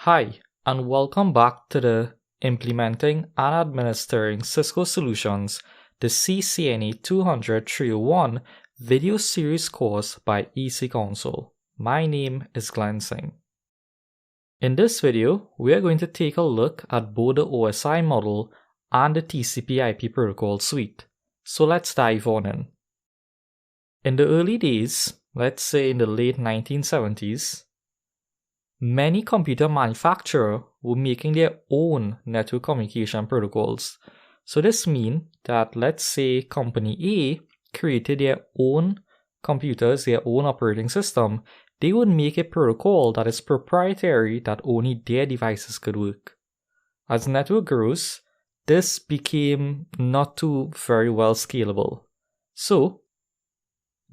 Hi, and welcome back to the Implementing and Administering Cisco Solutions, the CCNA 200-301 video series course by EC Council. My name is Glenn Singh. In this video, we are going to take a look at both the OSI model and the TCP IP protocol suite. So let's dive on in. In the early days, let's say in the late 1970s, many computer manufacturers were making their own network communication protocols. So this means that, let's say, company A created their own computers, their own operating system. They would make a protocol that is proprietary, that only their devices could work. As the network grows, this became not too very well scalable. So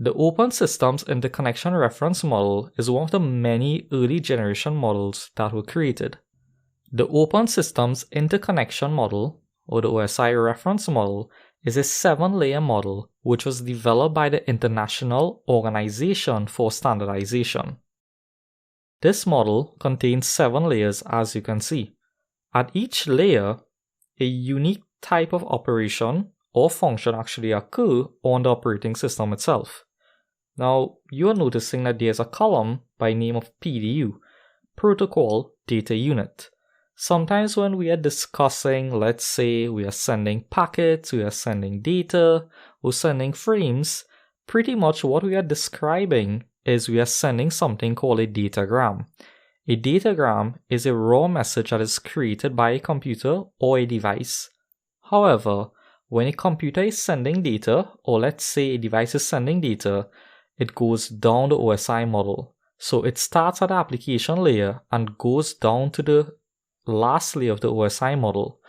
the Open Systems Interconnection Reference Model is one of the many early generation models that were created. The Open Systems Interconnection Model, or the OSI Reference Model, is a 7-layer model which was developed by the International Organization for Standardization. This model contains 7 layers, as you can see. At each layer, a unique type of operation or function actually occurs on the operating system itself. Now, you are noticing that there's a column by name of PDU, Protocol Data Unit. Sometimes when we are discussing, let's say we are sending packets, we are sending data, or sending frames, pretty much what we are describing is we are sending something called a datagram. A datagram is a raw message that is created by a computer or a device. However, when a computer is sending data, or let's say a device is sending data, it goes down the OSI model. So it starts at the application layer and goes down to the last layer of the OSI model.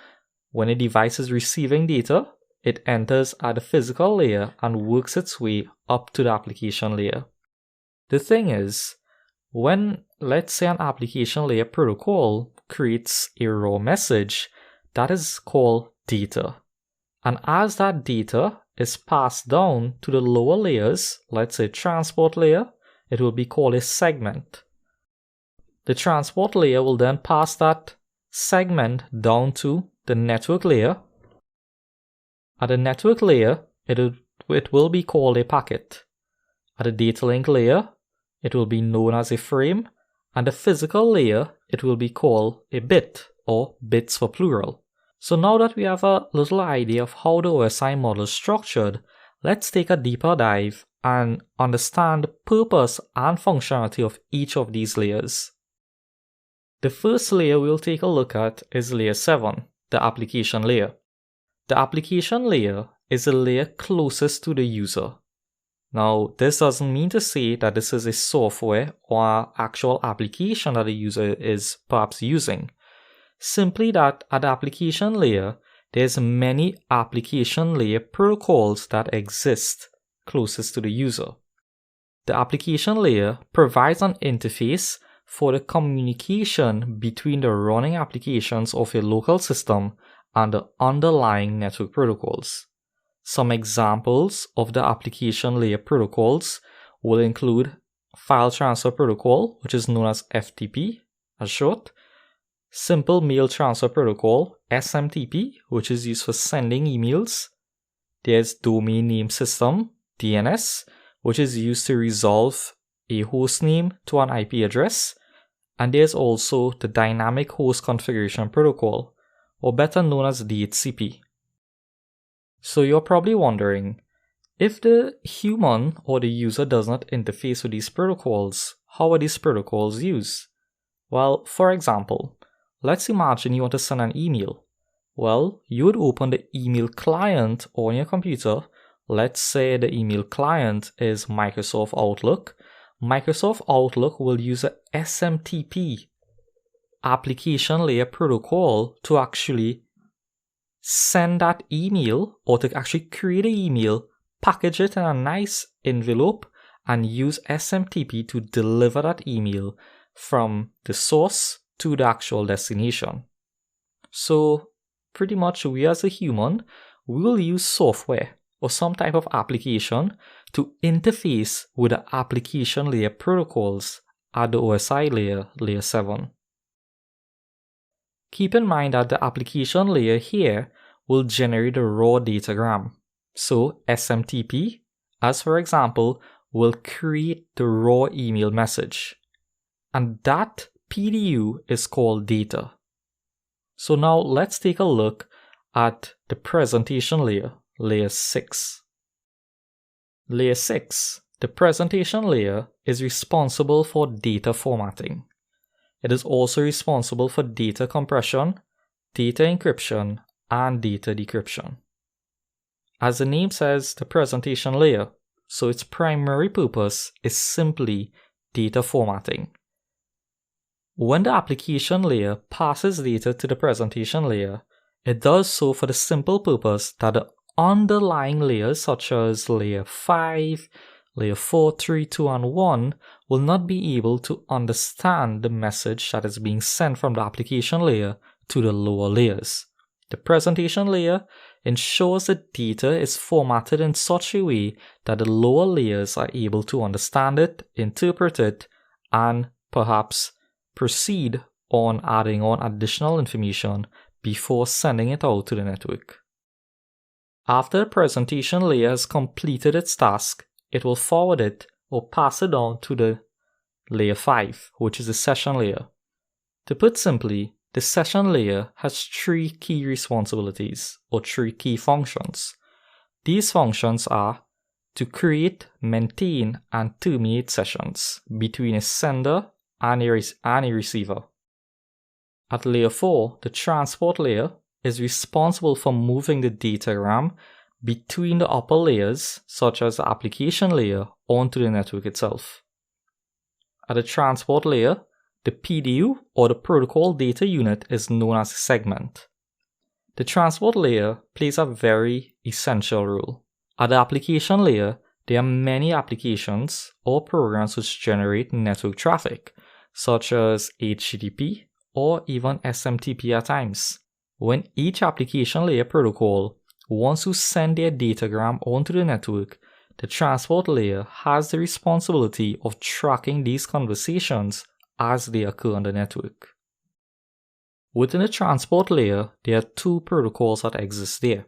When a device is receiving data, it enters at the physical layer and works its way up to the application layer. The thing is, when, let's say, an application layer protocol creates a raw message, that is called data. And as that data is passed down to the lower layers, let's say transport layer, it will be called a segment. The transport layer will then pass that segment down to the network layer. At the network layer, it will be called a packet. At the data link layer, it will be known as a frame. And the physical layer, it will be called a bit, or bits for plural. So now that we have a little idea of how the OSI model is structured, let's take a deeper dive and understand the purpose and functionality of each of these layers. The first layer we'll take a look at is layer 7, the application layer. The application layer is the layer closest to the user. Now, this doesn't mean to say that this is a software or actual application that the user is perhaps using. Simply that at the application layer, there's many application layer protocols that exist closest to the user. The application layer provides an interface for the communication between the running applications of a local system and the underlying network protocols. Some examples of the application layer protocols will include File Transfer Protocol, which is known as FTP as short, Simple Mail Transfer Protocol, SMTP, which is used for sending emails. There's Domain Name System, DNS, which is used to resolve a host name to an IP address. And there's also the Dynamic Host Configuration Protocol, or better known as DHCP. So you're probably wondering, if the human or the user does not interface with these protocols, how are these protocols used? Well, for example, let's imagine you want to send an email. Well, you would open the email client on your computer. Let's say the email client is Microsoft Outlook. Microsoft Outlook will use a SMTP application layer protocol to actually send that email, or to actually create an email, package it in a nice envelope, and use SMTP to deliver that email from the source to the actual destination. So pretty much we as a human, we will use software or some type of application to interface with the application layer protocols at the OSI layer, layer 7. keep in mind that the application layer here will generate a raw datagram. So SMTP, as for example, will create the raw email message. And that PDU is called data. So now let's take a look at the presentation layer, layer 6. Layer 6, the presentation layer, is responsible for data formatting. It is also responsible for data compression, data encryption, and data decryption. As the name says, the presentation layer, so its primary purpose is simply data formatting. When the application layer passes data to the presentation layer, it does so for the simple purpose that the underlying layers such as layer 5, layer 4, 3, 2, and 1 will not be able to understand the message that is being sent from the application layer to the lower layers. The presentation layer ensures that data is formatted in such a way that the lower layers are able to understand it, interpret it, and perhaps proceed on adding on additional information before sending it out to the network. After the presentation layer has completed its task, it will forward it or pass it on to the layer 5, which is the session layer. To put simply, the session layer has 3 key responsibilities or 3 key functions. These functions are to create, maintain, and terminate sessions between a sender and a receiver. At layer 4, the transport layer is responsible for moving the datagram between the upper layers, such as the application layer, onto the network itself. At the transport layer, the PDU or the protocol data unit is known as a segment. The transport layer plays a very essential role. At the application layer, there are many applications or programs which generate network traffic, such as HTTP or even SMTP at times. When each application layer protocol wants to send their datagram onto the network, the transport layer has the responsibility of tracking these conversations as they occur on the network. Within the transport layer, there are 2 protocols that exist there.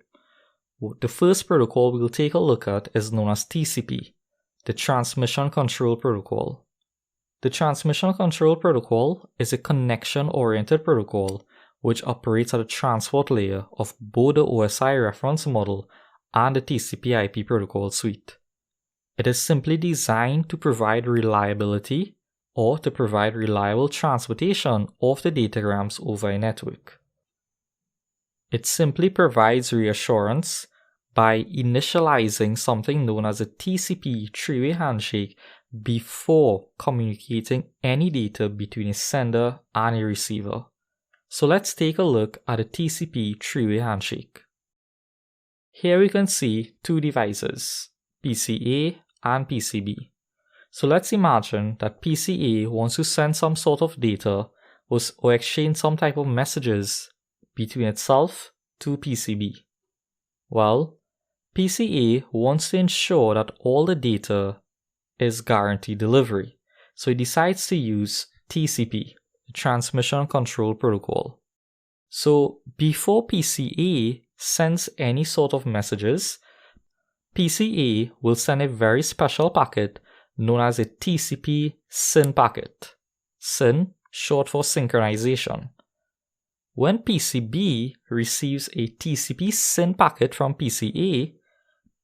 The first protocol we'll take a look at is known as TCP, the Transmission Control Protocol. The Transmission Control Protocol is a connection-oriented protocol which operates at the transport layer of both the OSI reference model and the TCP IP protocol suite. It is simply designed to provide reliability or to provide reliable transportation of the datagrams over a network. It simply provides reassurance by initializing something known as a TCP three-way handshake before communicating any data between a sender and a receiver. So let's take a look at a TCP three-way handshake. Here we can see 2 devices, PCA and PCB. So let's imagine that PCA wants to send some sort of data or exchange some type of messages between itself to PCB. Well, PCA wants to ensure that all the data is guaranteed delivery, so it decides to use TCP, the Transmission Control Protocol. So before PCA sends any sort of messages, PCA will send a very special packet known as a TCP SYN packet. SYN, short for synchronization. When PCB receives a TCP SYN packet from PCA,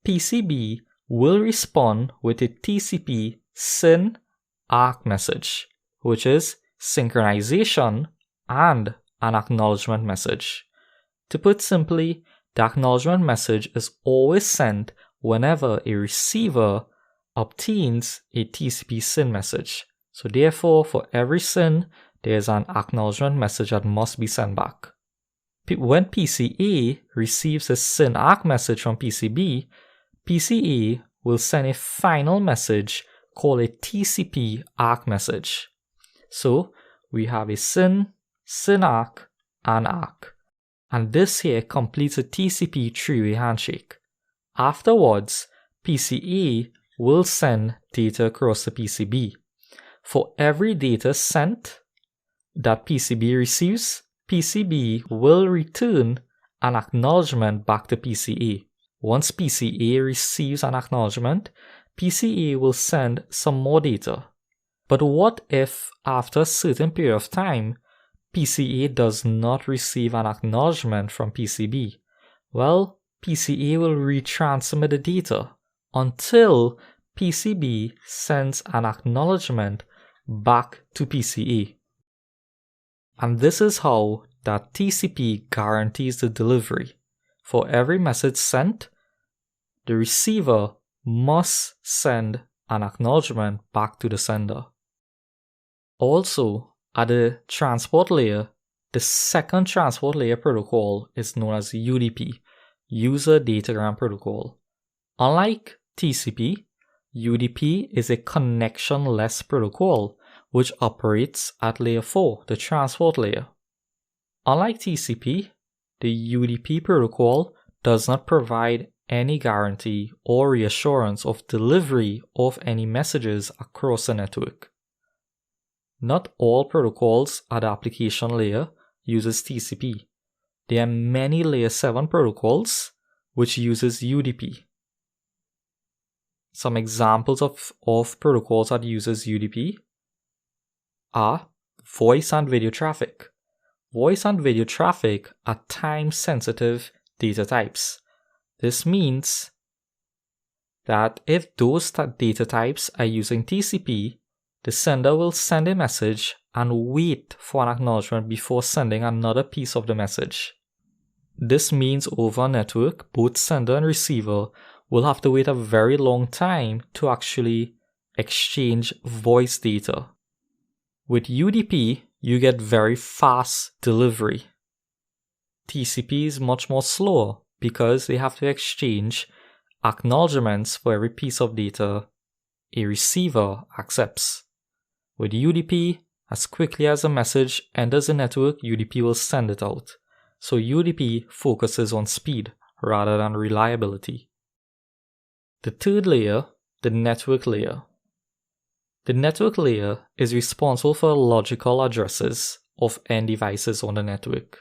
PCB will respond with a TCP SYN ACK message, which is synchronization and an acknowledgement message. To put simply, the acknowledgement message is always sent whenever a receiver obtains a TCP SYN message. So therefore, for every SYN, there is an acknowledgement message that must be sent back. When PCA receives a SYN ACK message from PCB, PCA will send a final message called a TCP ACK message. So we have a SYN, SYN ACK, and ACK. And this here completes a TCP three-way handshake. Afterwards, PCA will send data across the PCB. For every data sent that PCB receives, PCB will return an acknowledgement back to PCA. Once PCA receives an acknowledgement, PCA will send some more data. But what if after a certain period of time, PCA does not receive an acknowledgement from PCB? Well, PCA will retransmit the data until PCB sends an acknowledgement back to PCA. And this is how that TCP guarantees the delivery. For every message sent, the receiver must send an acknowledgement back to the sender. Also, at the transport layer, the second transport layer protocol is known as UDP, User Datagram Protocol. Unlike TCP, UDP is a connectionless protocol which operates at layer 4, the transport layer. Unlike TCP, the UDP protocol does not provide any guarantee or reassurance of delivery of any messages across the network. Not all protocols at the application layer uses TCP. There are many layer 7 protocols which uses UDP. Some examples of protocols that uses UDP are voice and video traffic. Voice and video traffic are time-sensitive data types. This means that if those data types are using TCP, the sender will send a message and wait for an acknowledgement before sending another piece of the message. This means over a network, both sender and receiver will have to wait a very long time to actually exchange voice data. With UDP, you get very fast delivery. TCP is much more slower because they have to exchange acknowledgements for every piece of data a receiver accepts. With UDP, as quickly as a message enters the network, UDP will send it out. So UDP focuses on speed rather than reliability. The third layer, the network layer. The network layer is responsible for logical addresses of end devices on the network.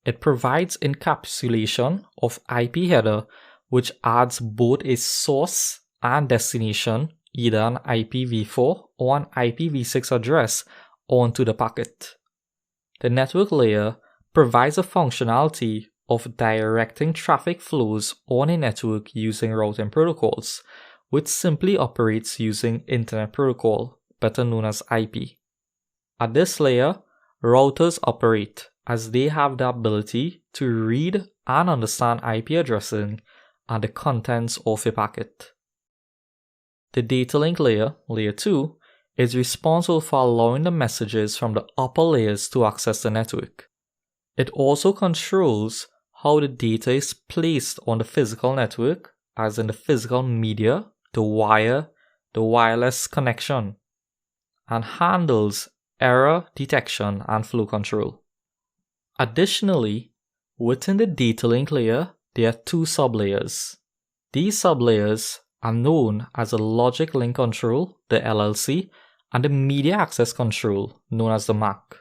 It provides encapsulation of IP header which adds both a source and destination, either an IPv4 or an IPv6 address, onto the packet. The network layer provides a functionality of directing traffic flows on a network using routing protocols, which simply operates using Internet Protocol, better known as IP. At this layer, routers operate as they have the ability to read and understand IP addressing and the contents of a packet. The data link layer, layer 2, is responsible for allowing the messages from the upper layers to access the network. It also controls how the data is placed on the physical network, as in the physical media, the wire, the wireless connection, and handles error detection and flow control. Additionally, within the data link layer, there are two sublayers. These sublayers are known as the logic link control, the LLC, and the media access control, known as the MAC.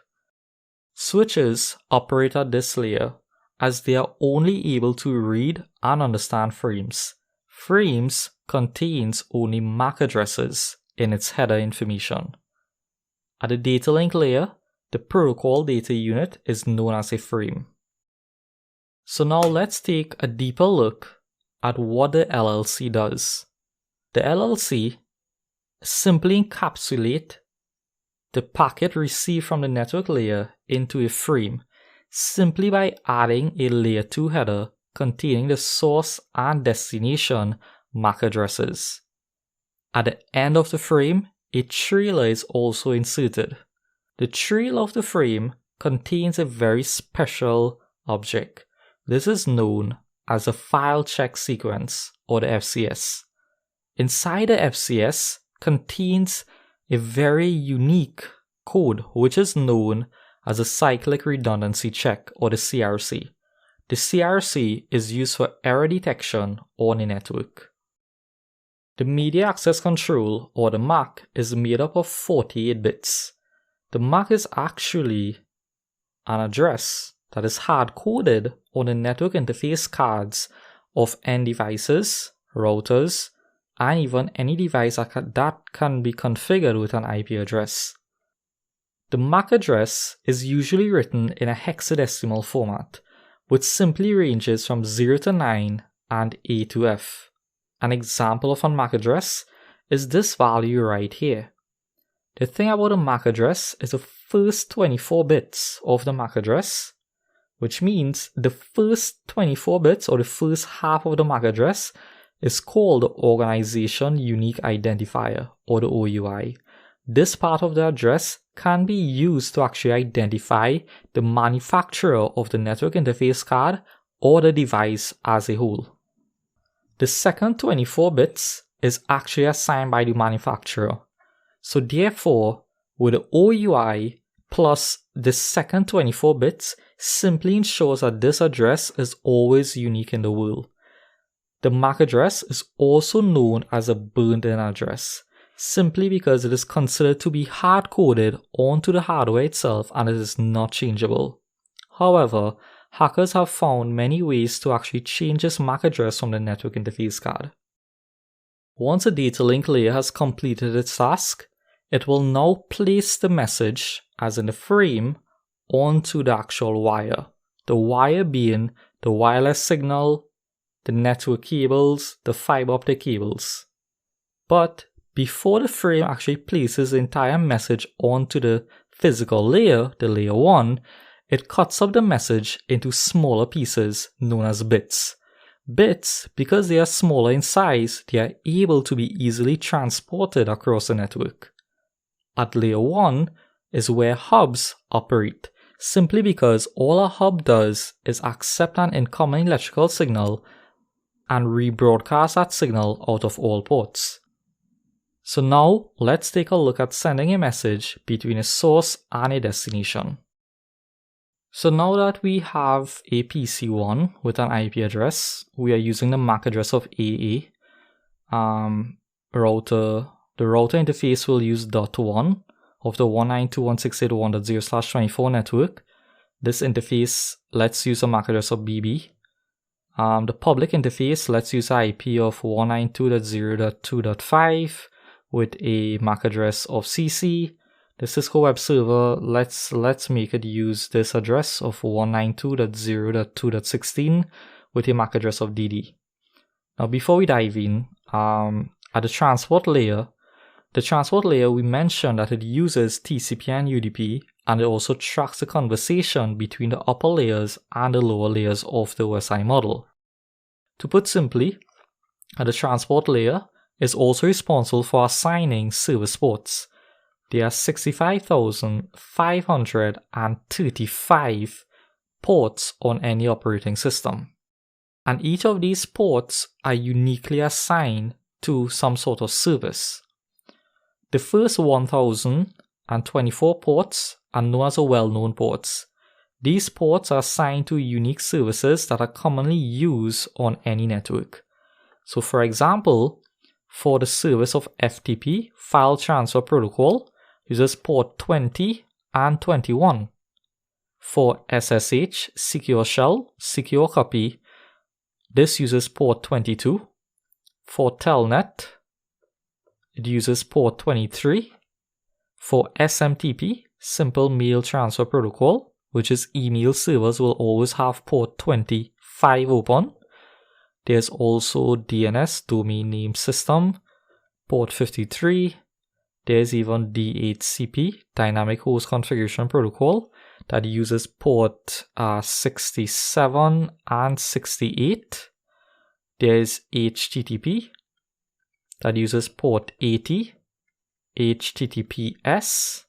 Switches operate at this layer as they are only able to read and understand frames. Frames contains only MAC addresses in its header information. At the data link layer, the protocol data unit is known as a frame. So now let's take a deeper look at what the LLC does. The LLC simply encapsulates the packet received from the network layer into a frame simply by adding a layer 2 header containing the source and destination MAC addresses. At the end of the frame, a trailer is also inserted. The trail of the frame contains a very special object. This is known as a file check sequence, or the FCS. Inside the FCS contains a very unique code which is known as a cyclic redundancy check, or the CRC. The CRC is used for error detection on a network. The media access control, or the MAC, is made up of 48 bits. The MAC is actually an address that is hard-coded on the network interface cards of end devices, routers, and even any device that can be configured with an IP address. The MAC address is usually written in a hexadecimal format, which simply ranges from 0 to 9 and A to F. An example of a MAC address is this value right here. The thing about a MAC address is the first 24 bits of the MAC address, which means the first 24 bits or the first half of the MAC address is called the Organization Unique Identifier, or the OUI. This part of the address can be used to actually identify the manufacturer of the network interface card or the device as a whole. The second 24 bits is actually assigned by the manufacturer. So therefore, with the OUI plus the second 24 bits simply ensures that this address is always unique in the world. The MAC address is also known as a burned-in address, simply because it is considered to be hard-coded onto the hardware itself and it is not changeable. However, hackers have found many ways to actually change this MAC address from the network interface card. Once a data link layer has completed its task, it will now place the message, as in the frame, onto the actual wire. The wire being the wireless signal, the network cables, the fiber optic cables. But before the frame actually places the entire message onto the physical layer, the layer 1, it cuts up the message into smaller pieces known as bits. Bits, because they are smaller in size, they are able to be easily transported across the network. At layer 1 is where hubs operate, simply because all a hub does is accept an incoming electrical signal and rebroadcast that signal out of all ports. So now let's take a look at sending a message between a source and a destination. So now that we have a PC1 with an IP address, we are using the MAC address of AA. The router interface will use .1 of the 192.168.1.0/24 network. This interface let's use a MAC address of BB. The public interface let's use an IP of 192.0.2.5 with a MAC address of CC. The Cisco web server, let's make it use this address of 192.0.2.16 with a MAC address of DD. Now before we dive in, at the transport layer we mentioned that it uses TCP and UDP, and it also tracks the conversation between the upper layers and the lower layers of the OSI model. To put simply, the transport layer is also responsible for assigning service ports. There are 65,535 ports on any operating system. And each of these ports are uniquely assigned to some sort of service. The first 1,024 ports are known as well-known ports. These ports are assigned to unique services that are commonly used on any network. So for example, for the service of FTP, File Transfer Protocol, uses port 20 and 21. For SSH, Secure Shell, Secure Copy, this uses port 22. For Telnet, it uses port 23. For SMTP, Simple Mail Transfer Protocol, which is email servers will always have port 25 open. There's also DNS, Domain Name System, port 53. There's even DHCP, Dynamic Host Configuration Protocol, that uses port 67 and 68. There's HTTP, that uses port 80. HTTPS,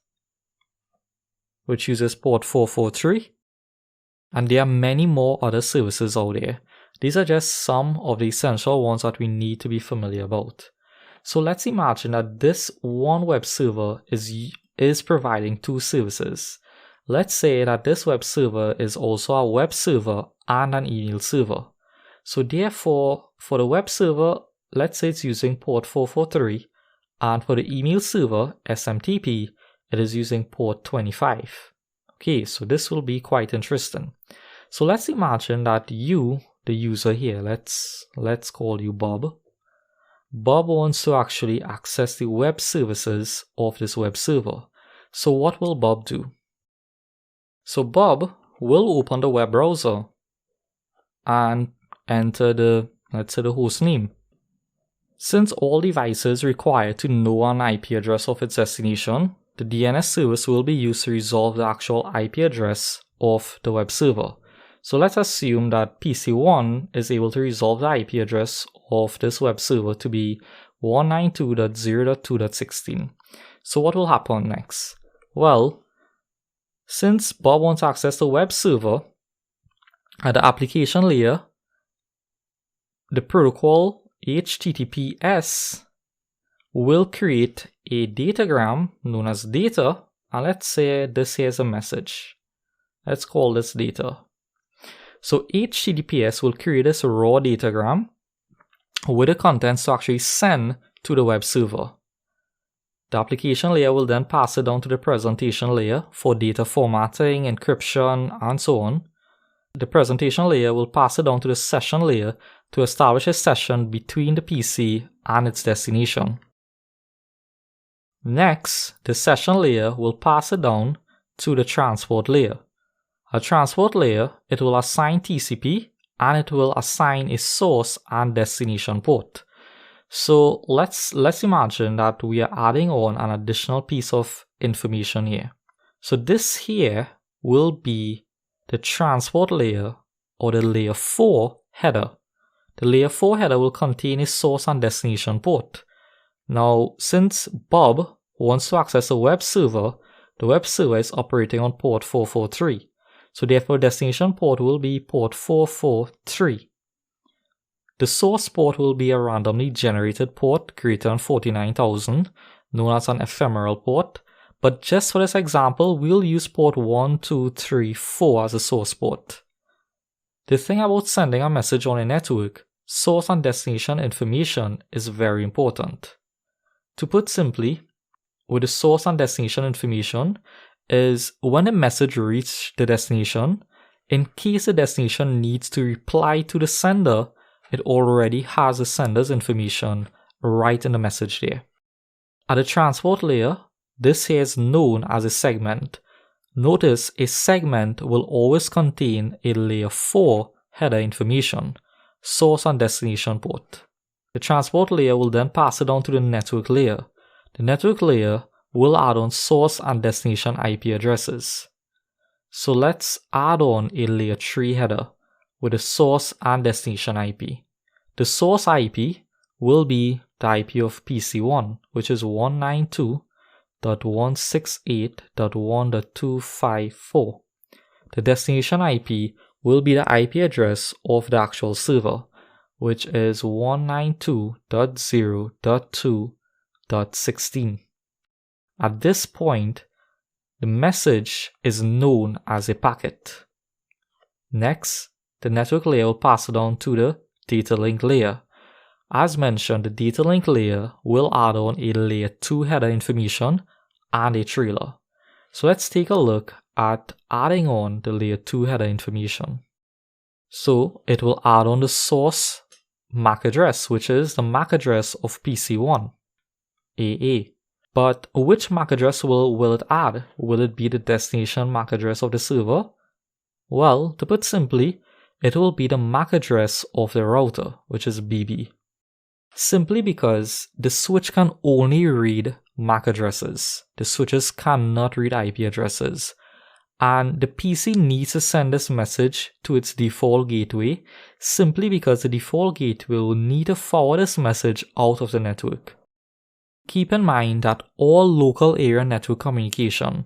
which uses port 443. And there are many more other services out there. These are just some of the essential ones that we need to be familiar about. So let's imagine that this one web server is providing two services. Let's say that this web server is also a web server and an email server. So therefore, for the web server, let's say it's using port 443, and for the email server, SMTP, it is using port 25. Okay, so this will be quite interesting. So let's imagine that you, the user here, let's call you Bob. Bob wants to actually access the web services of this web server. So what will Bob do? So Bob will open the web browser and enter the, let's say, the host name. Since all devices require to know an IP address of its destination, the DNS service will be used to resolve the actual IP address of the web server. So let's assume that PC1 is able to resolve the IP address of this web server to be 192.0.2.16. So what will happen next? Well, since Bob wants to access the web server, at the application layer, the protocol HTTPS will create a datagram known as data, and let's say this here is a message. Let's call this data. So HTTPS will create this raw datagram with the contents to actually send to the web server. The application layer will then pass it down to the presentation layer for data formatting, encryption, and so on. The presentation layer will pass it down to the session layer to establish a session between the PC and its destination. Next, the session layer will pass it down to the transport layer. A transport layer, it will assign TCP and it will assign a source and destination port. So let's imagine that we are adding on an additional piece of information here. So this here will be the transport layer or the layer 4 header. The layer 4 header will contain a source and destination port. Now, since Bob wants to access a web server, the web server is operating on port 443. So therefore, destination port will be port 443. The source port will be a randomly generated port greater than 49,000, known as an ephemeral port. But just for this example, we'll use port 1234 as a source port. The thing about sending a message on a network, source and destination information is very important. To put simply, with the source and destination information is when a message reaches the destination, in case the destination needs to reply to the sender, it already has the sender's information right in the message there. At the transport layer, this here is known as a segment. Notice a segment will always contain a layer 4 header information, source and destination port. The transport layer will then pass it on to the network layer. The network layer will add on source and destination IP addresses. So let's add on a layer 3 header with the source and destination IP. The source IP will be the IP of PC1, which is 192.168.1.254. The destination IP will be the IP address of the actual server, which is 192.0.2.16. At this point, the message is known as a packet. Next, the network layer will pass it on to the data link layer. As mentioned, the data link layer will add on a layer 2 header information and a trailer. So let's take a look at adding on the layer 2 header information. So it will add on the source MAC address, which is the MAC address of PC1, AA. But which MAC address will it add? Will it be the destination MAC address of the server? Well, to put simply, it will be the MAC address of the router, which is BB. Simply because the switch can only read MAC addresses. The switches cannot read IP addresses. And the PC needs to send this message to its default gateway simply because the default gateway will need to forward this message out of the network. Keep in mind that all local area network communication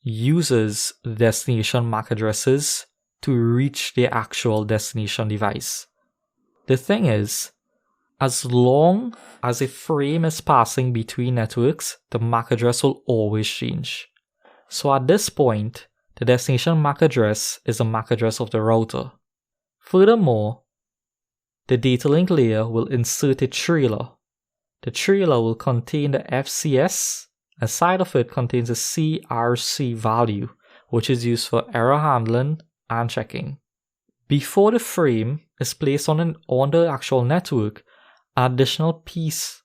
uses destination MAC addresses to reach the actual destination device. The thing is, as long as a frame is passing between networks, the MAC address will always change. So at this point, the destination MAC address is the MAC address of the router. Furthermore, the data link layer will insert a trailer. The trailer will contain the FCS. A side of it contains a CRC value, which is used for error handling and checking. Before the frame is placed on the actual network, an additional piece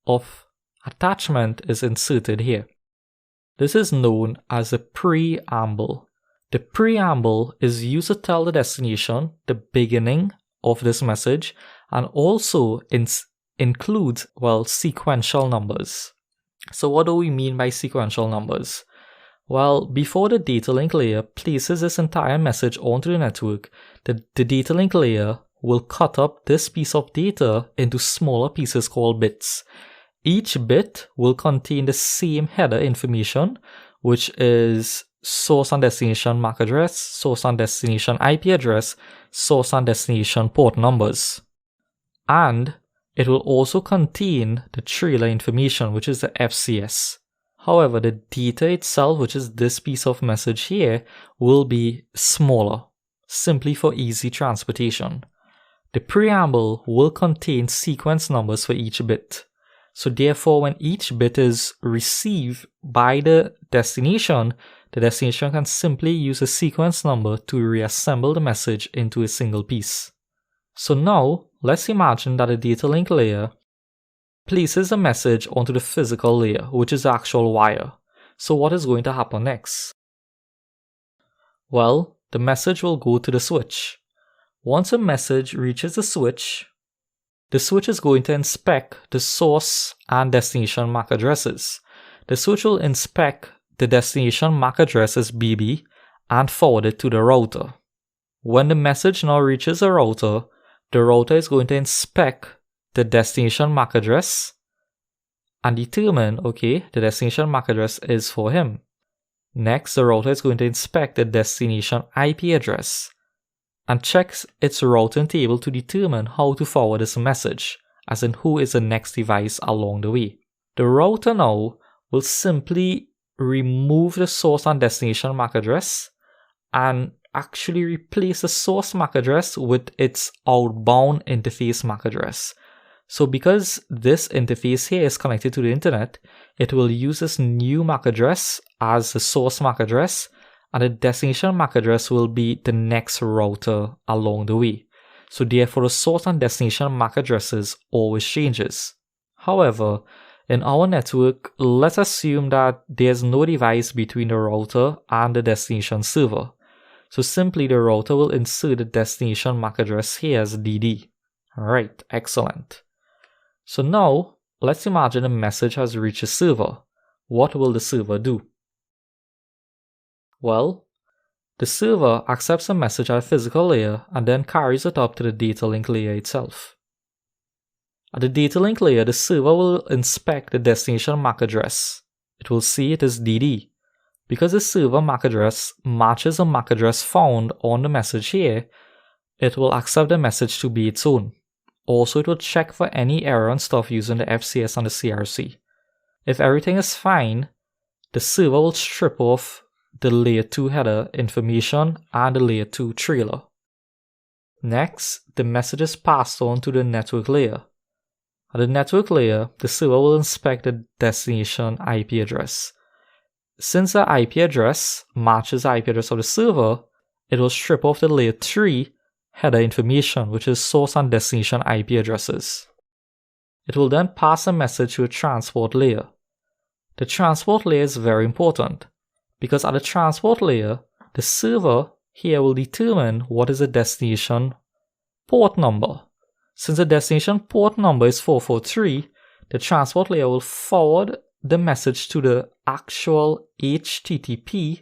of attachment is inserted here. This is known as the preamble. The preamble is used to tell the destination the beginning of this message and also includes, sequential numbers. So what do we mean by sequential numbers? Well, before the data link layer places this entire message onto the network, the data link layer will cut up this piece of data into smaller pieces called bits. Each bit will contain the same header information, which is source and destination MAC address, source and destination IP address, source and destination port numbers. And it will also contain the trailer information, which is the FCS. However, the data itself, which is this piece of message here, will be smaller, simply for easy transportation. The preamble will contain sequence numbers for each bit. So therefore, when each bit is received by the destination can simply use a sequence number to reassemble the message into a single piece. So now, let's imagine that a data link layer places a message onto the physical layer, which is the actual wire. So what is going to happen next? Well, the message will go to the switch. Once a message reaches the switch is going to inspect the source and destination MAC addresses. The switch will inspect the destination MAC address as BB and forward it to the router. When the message now reaches the router is going to inspect the destination MAC address and determine, okay, the destination MAC address is for him. Next, the router is going to inspect the destination IP address and checks its routing table to determine how to forward this message, as in who is the next device along the way. The router now will simply remove the source and destination MAC address and actually replace the source MAC address with its outbound interface MAC address. So because this interface here is connected to the internet, it will use this new MAC address as the source MAC address, and the destination MAC address will be the next router along the way. So therefore, the source and destination MAC addresses always changes. However, in our network, let's assume that there's no device between the router and the destination server. So simply the router will insert the destination MAC address here as DD. Alright, excellent. So now, let's imagine a message has reached a server. What will the server do? Well, the server accepts a message at a physical layer and then carries it up to the data link layer itself. At the data link layer, the server will inspect the destination MAC address. It will see it is DD. Because the server MAC address matches the MAC address found on the message here, it will accept the message to be its own. Also, it will check for any error and stuff using the FCS and the CRC. If everything is fine, the server will strip off the layer 2 header information and the layer 2 trailer. Next, the message is passed on to the network layer. At the network layer, the server will inspect the destination IP address. Since the IP address matches the IP address of the server, it will strip off the layer 3 header information, which is source and destination IP addresses. It will then pass a message to a transport layer. The transport layer is very important because at the transport layer, the server here will determine what is the destination port number. Since the destination port number is 443, the transport layer will forward the message to the actual HTTPS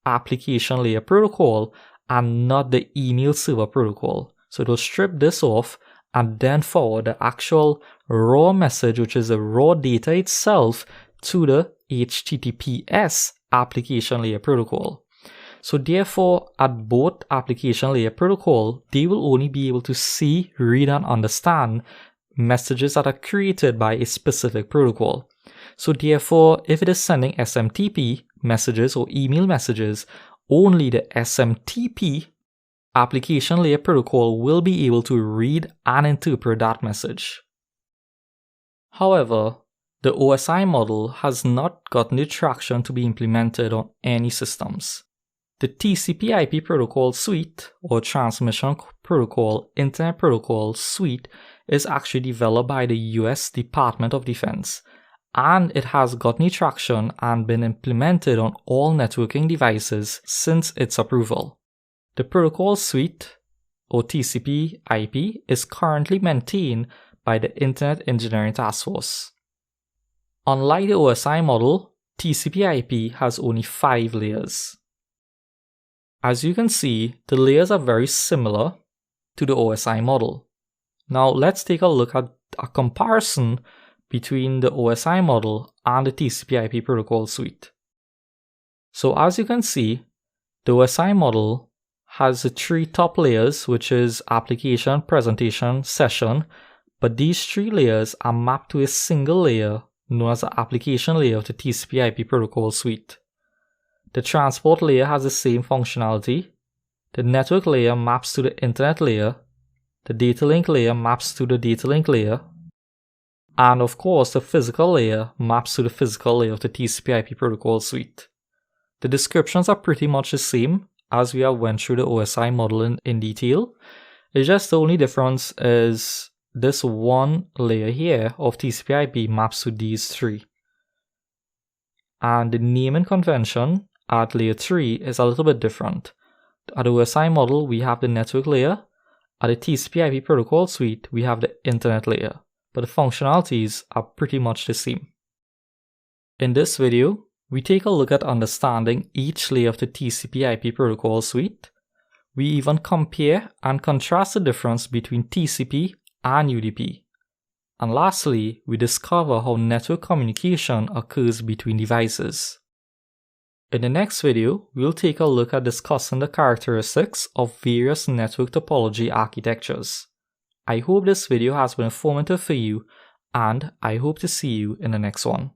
application layer protocol and not the email server protocol. So it will strip this off and then forward the actual raw message, which is the raw data itself, to the HTTPS application layer protocol. So therefore, at both application layer protocol, they will only be able to see, read, and understand messages that are created by a specific protocol. So therefore, if it is sending SMTP messages or email messages, only the SMTP application layer protocol will be able to read and interpret that message. However, the OSI model has not gotten the traction to be implemented on any systems. The TCP/IP protocol suite, or Transmission Protocol Internet Protocol suite, is actually developed by the US Department of Defense, and it has gotten traction and been implemented on all networking devices since its approval. The protocol suite, or TCP/IP, is currently maintained by the Internet Engineering Task Force. Unlike the OSI model, TCP/IP has only 5 layers. As you can see, the layers are very similar to the OSI model. Now let's take a look at a comparison between the OSI model and the TCP/IP protocol suite. So as you can see, the OSI model has the 3 top layers, which is application, presentation, session, but these 3 layers are mapped to a single layer known as the application layer of the TCP/IP protocol suite. The transport layer has the same functionality, the network layer maps to the internet layer, the data link layer maps to the data link layer, and of course the physical layer maps to the physical layer of the TCP/IP protocol suite. The descriptions are pretty much the same as we have went through the OSI model in detail. It's just the only difference is this one layer here of TCP/IP maps to these 3. And the naming convention at layer 3 is a little bit different. At the OSI model, we have the network layer. At the TCP/IP protocol suite, we have the internet layer, but the functionalities are pretty much the same. In this video, we take a look at understanding each layer of the TCP/IP protocol suite. We even compare and contrast the difference between TCP and UDP. And lastly, we discover how network communication occurs between devices. In the next video, we'll take a look at discussing the characteristics of various network topology architectures. I hope this video has been informative for you, and I hope to see you in the next one.